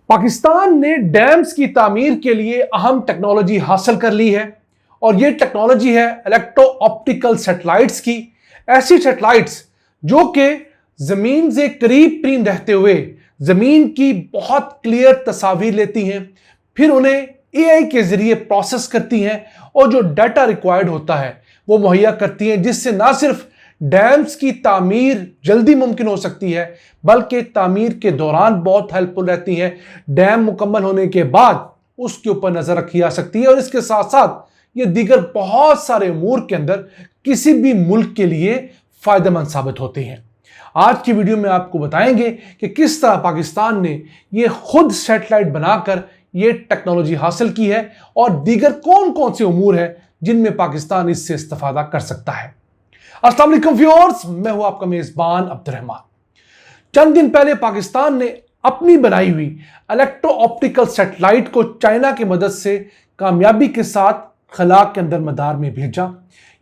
पाकिस्तान ने डैम्स की तामीर के लिए अहम टेक्नोलॉजी हासिल कर ली है और ये टेक्नोलॉजी है इलेक्ट्रो ऑप्टिकल सैटेलाइट्स की। ऐसी सैटेलाइट्स जो कि जमीन से करीब रहते हुए जमीन की बहुत क्लियर तस्वीर लेती हैं, फिर उन्हें एआई के जरिए प्रोसेस करती हैं और जो डाटा रिक्वायर्ड होता है वो मुहैया करती हैं, जिससे ना सिर्फ डैम्स की तामीर जल्दी मुमकिन हो सकती है बल्कि तामीर के दौरान बहुत हेल्पफुल रहती है। डैम मुकम्मल होने के बाद उसके ऊपर नजर रखी जा सकती है और इसके साथ साथ ये दीगर बहुत सारे उमूर के अंदर किसी भी मुल्क के लिए फायदेमंद साबित होती हैं। आज की वीडियो में आपको बताएंगे कि किस तरह पाकिस्तान ने ये खुद सैटेलाइट बनाकर ये टेक्नोलॉजी हासिल की है और दीगर कौन कौन से उमूर हैं जिनमें पाकिस्तान इससे इस्तेफादा कर सकता है। अस्सलाम वालेकुम व्यूअर्स, मैं हूं आपका मेजबान अब्दुर्रहमान। चंद दिन पहले पाकिस्तान ने अपनी बनाई हुई इलेक्ट्रो ऑप्टिकल सैटेलाइट को चाइना की मदद से कामयाबी के साथ खला के अंदर मदार में भेजा।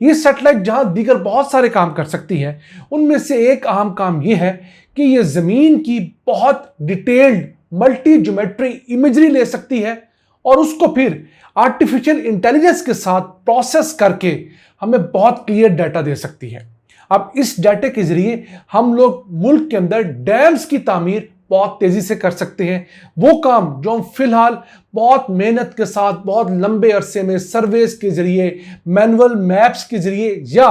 ये सैटेलाइट जहां दीगर बहुत सारे काम कर सकती है, उनमें से एक अहम काम यह है कि यह जमीन की बहुत डिटेल्ड मल्टी ज्योमेट्री इमेजरी ले सकती है और उसको फिर आर्टिफिशियल इंटेलिजेंस के साथ प्रोसेस करके हमें बहुत क्लियर डाटा दे सकती है। अब इस डाटे के जरिए हम लोग मुल्क के अंदर डैम्स की तामीर बहुत तेजी से कर सकते हैं। वो काम जो हम फिलहाल बहुत मेहनत के साथ बहुत लंबे अरसे में सर्वेस के जरिए, मैनुअल मैप्स के जरिए या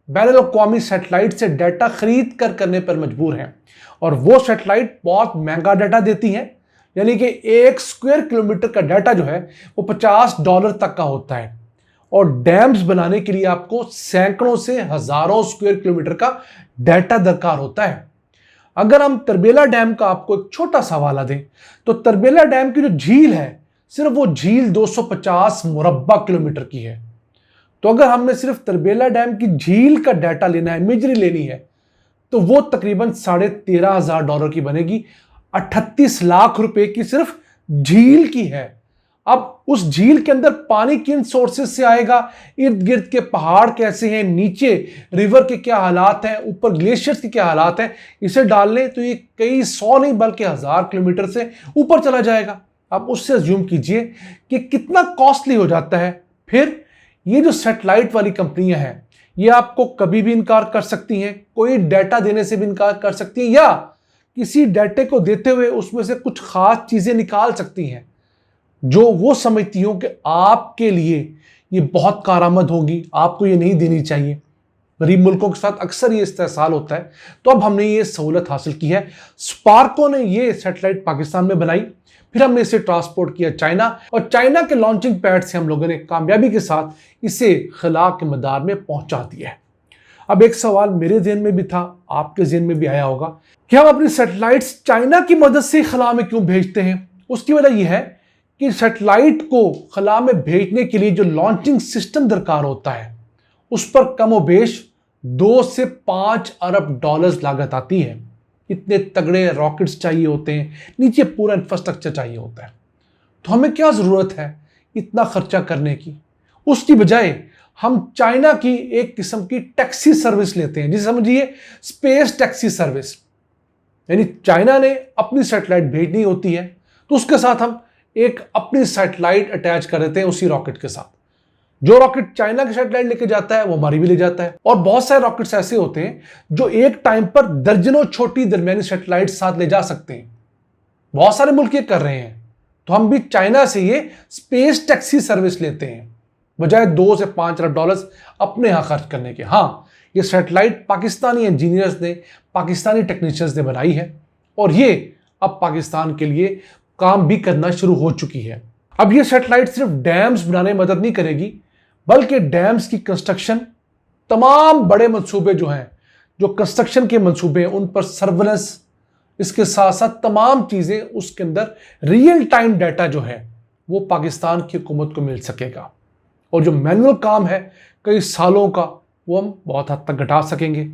बैनुल-अक़वामी सैटेलाइट से डाटा खरीद कर करने पर मजबूर हैं, और वो सैटेलाइट बहुत महंगा डाटा देती हैं। यानी कि 1 स्क्वायर किलोमीटर का डाटा जो है वो $50 तक का होता है और डैम्स बनाने के लिए आपको सैकड़ों से हजारों स्क्वायर किलोमीटर का डाटा दरकार होता है। अगर हम तरबेला डैम का आपको एक छोटा सा हवाला दें तो तरबेला डैम की जो झील है, सिर्फ वो झील 250 मुरब्बा किलोमीटर की है। तो अगर हमने सिर्फ तरबेला डैम की झील का डाटा लेना है, इमेजरी लेनी है, तो वो तकरीबन $13,500 की बनेगी। 38 लाख रुपए की सिर्फ झील की है। अब उस झील के अंदर पानी किन सोर्सेज से आएगा, इर्द गिर्द के पहाड़ कैसे हैं, नीचे रिवर के क्या हालात हैं, ऊपर ग्लेशियर्स के क्या हालात हैं, इसे डाल लें तो ये कई 100 नहीं बल्कि 1000 किलोमीटर से ऊपर चला जाएगा। अब उससे अज्यूम कीजिए कि कितना कॉस्टली हो जाता है। फिर ये जो सैटेलाइट वाली कंपनियां हैं, ये आपको कभी भी इनकार कर सकती हैं, कोई डाटा देने से भी इनकार कर सकती हैं या किसी डाटे को देते हुए उसमें से कुछ खास चीजें निकाल सकती हैं जो वो समझती हो कि आपके लिए ये बहुत कारआमद होगी, आपको ये नहीं देनी चाहिए। गरीब मुल्कों के साथ अक्सर ये इस्तेहसाल होता है। तो अब हमने ये सहूलत हासिल की है। स्पार्को ने ये सैटेलाइट पाकिस्तान में बनाई, फिर हमने इसे ट्रांसपोर्ट किया चाइना, और चाइना के लॉन्चिंग पैड से हम लोगों ने कामयाबी के साथ इसे खला के मदार में पहुंचा दिया है। अब एक सवाल मेरे ज़हन में भी था, आपके ज़हन में भी आया होगा कि हम अपनी सैटेलाइट्स चाइना की मदद से खला में क्यों भेजते हैं। उसकी वजह यह है कि सैटेलाइट को खला में भेजने के लिए जो लॉन्चिंग सिस्टम दरकार होता है उस पर कम और बेश 2 से 5 अरब डॉलर्स लागत आती है। इतने तगड़े रॉकेट्स चाहिए होते हैं, नीचे पूरा इंफ्रास्ट्रक्चर चाहिए होता है। तो हमें क्या ज़रूरत है इतना खर्चा करने की। उसकी बजाय हम चाइना की एक किस्म की टैक्सी सर्विस लेते हैं, जिसे समझिए स्पेस टैक्सी सर्विस। यानी चाइना ने अपनी सैटेलाइट भेजनी होती है तो उसके साथ हम एक अपनी सैटेलाइट अटैच कर देते हैं उसी रॉकेट के साथ। जो रॉकेट चाइना की सैटेलाइट लेके जाता है वो हमारी भी ले जाता है। और बहुत सारे रॉकेट्स ऐसे होते हैं जो एक टाइम पर दर्जनों छोटी दरमियानी सैटेलाइट साथ ले जा सकते हैं। बहुत सारे मुल्क ये कर रहे हैं, तो हम भी चाइना से ये स्पेस टैक्सी सर्विस लेते हैं बजाय 2 से 5 अरब डॉलर्स अपने यहां खर्च करने के। हाँ, ये सैटेलाइट पाकिस्तानी इंजीनियर्स ने, पाकिस्तानी टेक्नीशियंस ने बनाई है और ये अब पाकिस्तान के लिए काम भी करना शुरू हो चुकी है। अब ये सैटेलाइट सिर्फ डैम्स बनाने में मदद नहीं करेगी बल्कि डैम्स की कंस्ट्रक्शन, तमाम बड़े मंसूबे जो हैं, जो कंस्ट्रक्शन के मंसूबे हैं, उन पर सर्वेलेंस, इसके साथ साथ तमाम चीजें, उसके अंदर रियल टाइम डाटा जो है वो पाकिस्तान की हुकूमत को मिल सकेगा। और जो मैनुअल काम है कई सालों का, वो हम बहुत हद तक घटा सकेंगे।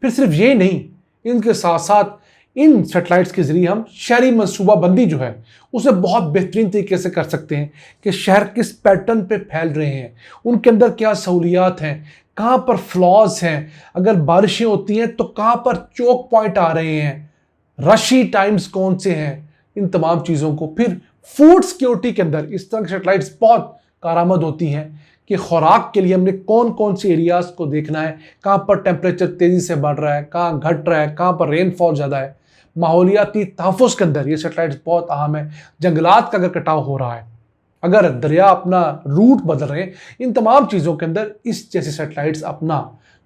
फिर सिर्फ ये नहीं, इनके साथ साथ इन सैटेलाइट्स के जरिए हम शहरी मनसूबा बंदी जो है उसे बहुत बेहतरीन तरीके से कर सकते हैं कि शहर किस पैटर्न पे फैल रहे हैं, उनके अंदर क्या सहूलियात हैं, कहाँ पर फ्लॉज हैं, अगर बारिशें होती हैं तो कहाँ पर चोक पॉइंट आ रहे हैं, रशी टाइम्स कौन से हैं, इन तमाम चीज़ों को। फिर फूड सिक्योरिटी के अंदर इस तरह की सैटेलाइट्स बहुत कारआमद होती हैं कि खुराक के लिए हमने कौन कौन से एरियाज को देखना है, कहाँ पर टेम्परेचर तेज़ी से बढ़ रहा है, कहाँ घट रहा है, कहाँ पर रेनफॉल ज़्यादा है। माहौलियाती तहफ़्फ़ुज़ के अंदर ये सैटेलाइट्स बहुत अहम है। जंगलात का अगर कटाव हो रहा है, अगर दरिया अपना रूट बदल रहे हैं, इन तमाम चीज़ों के अंदर इस जैसी सैटेलाइट्स अपना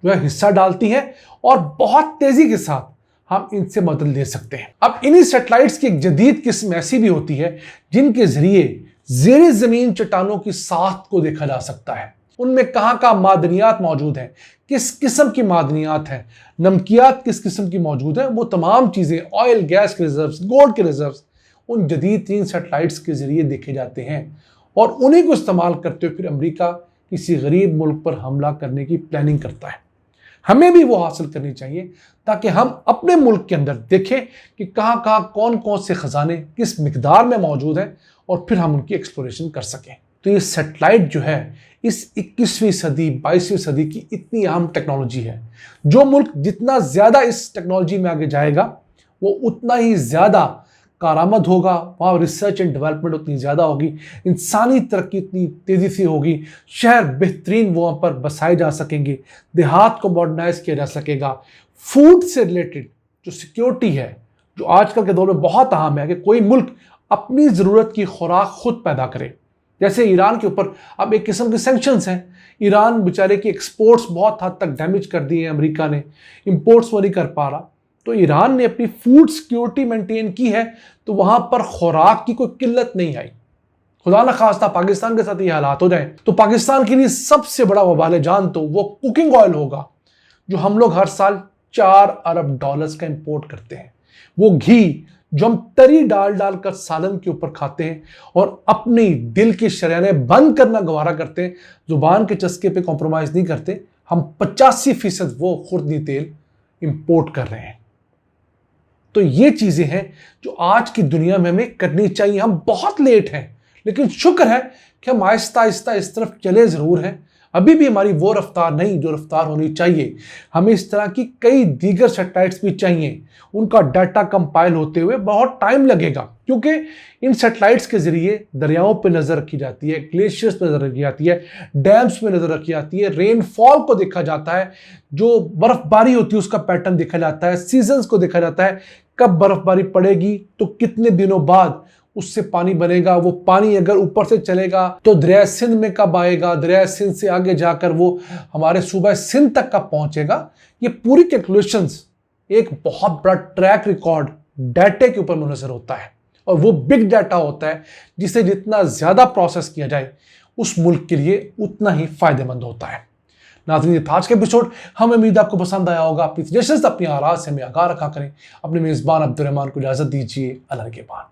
जो है हिस्सा डालती हैं और बहुत तेज़ी के साथ हम इनसे मदद ले सकते हैं। अब इन्हीं सैटेलाइट्स की एक जदीद किस्म ऐसी भी होती है जिनके ज़रिए ज़ेरे ज़मीन चट्टानों की साख्त को देखा जा सकता है। उनमें कहाँ कहाँ मादनियात मौजूद हैं, किस किस्म की मादनियात हैं, नमकियात किस किस्म की मौजूद हैं, वो तमाम चीज़ें, ऑयल गैस के रिजर्व्स, गोल्ड के रिजर्व्स, उन जदीद 3 सैटेलाइट्स के ज़रिए देखे जाते हैं। और उन्हीं को इस्तेमाल करते हुए फिर अमेरिका किसी गरीब मुल्क पर हमला करने की प्लानिंग करता है। हमें भी वो हासिल करनी चाहिए ताकि हम अपने मुल्क के अंदर देखें कि कहाँ कहाँ कौन कौन से ख़जाने किस मिकदार में मौजूद हैं और फिर हम उनकी एक्सप्लोरेशन कर सकें। तो ये सैटेलाइट जो है इस 21वीं सदी 22वीं सदी की इतनी अहम टेक्नोलॉजी है। जो मुल्क जितना ज़्यादा इस टेक्नोलॉजी में आगे जाएगा वो उतना ही ज़्यादा कारआमद होगा, वहाँ रिसर्च एंड डेवलपमेंट उतनी ज़्यादा होगी, इंसानी तरक्की इतनी तेज़ी से होगी, शहर बेहतरीन वहाँ पर बसाए जा सकेंगे, देहात को मॉडर्नाइज किया जा सकेगा। फूड से रिलेटेड जो सिक्योरिटी है, जो आजकल के दौर में बहुत अहम है कि कोई मुल्क अपनी ज़रूरत की खुराक खुद पैदा करे। जैसे ईरान के ऊपर अब एक किस्म के सैंक्शंस हैं। ईरान बेचारे की एक्सपोर्ट्स बहुत हद तक डैमेज कर दिए हैं, अमेरिका ने इंपोर्ट्स वो नहीं कर पा रहा। तो ईरान ने अपनी फूड सिक्योरिटी मेंटेन की है, तो वहाँ पर खुराक की कोई किल्लत नहीं आई। खुदा न खास्ता पाकिस्तान के साथ ये हालात हो जाए तो पाकिस्तान के लिए सबसे बड़ा वबाल जान तो वो कुकिंग ऑयल होगा, जो हम लोग हर साल $4 अरब का इंपोर्ट करते हैं। वो घी जो हम तरी डाल कर सालन के ऊपर खाते हैं और अपनी दिल की शरियानें बंद करना गवारा करते हैं, जुबान के चस्के पे कॉम्प्रोमाइज़ नहीं करते, हम 85% वो खुर्दनी तेल इंपोर्ट कर रहे हैं। तो ये चीज़ें हैं जो आज की दुनिया में हमें करनी चाहिए। हम बहुत लेट हैं, लेकिन शुक्र है कि हम आहिस्ता आहिस्ता इस तरफ चले ज़रूर हैं। अभी भी हमारी वो रफ्तार नहीं जो रफ्तार होनी चाहिए। हमें इस तरह की कई दीगर सैटेलाइट्स भी चाहिए। उनका डाटा कंपाइल होते हुए बहुत टाइम लगेगा, क्योंकि इन सैटेलाइट्स के ज़रिए दरियाओं पे नज़र रखी जाती है, ग्लेशियर्स पे नज़र रखी जाती है, डैम्स पे नज़र रखी जाती है, रेनफॉल को देखा जाता है, जो बर्फ़बारी होती है उसका पैटर्न देखा जाता है, सीजन्स को देखा जाता है, कब बर्फ़बारी पड़ेगी तो कितने दिनों बाद उससे पानी बनेगा, वो पानी अगर ऊपर से चलेगा तो दरिया सिंध में कब आएगा, दरिया सिंध से आगे जाकर वो हमारे सूबा सिंध तक कब पहुंचेगा। ये पूरी कैलकुलेशंस एक बहुत बड़ा ट्रैक रिकॉर्ड डाटे के ऊपर मुनहसर होता है, और वो बिग डाटा होता है जिसे जितना ज़्यादा प्रोसेस किया जाए उस मुल्क के लिए उतना ही फ़ायदेमंद होता है। नाज़रीन, ये था आज का एपिसोड। हमें उम्मीद आपको पसंद आया होगा। अपनी सजेशंस अपनी आराज़ से हमें आगाह रखा करें। अपने मेज़बान अब्दुर्रहमान को इजाज़त दीजिए। अल्लाह के बाद।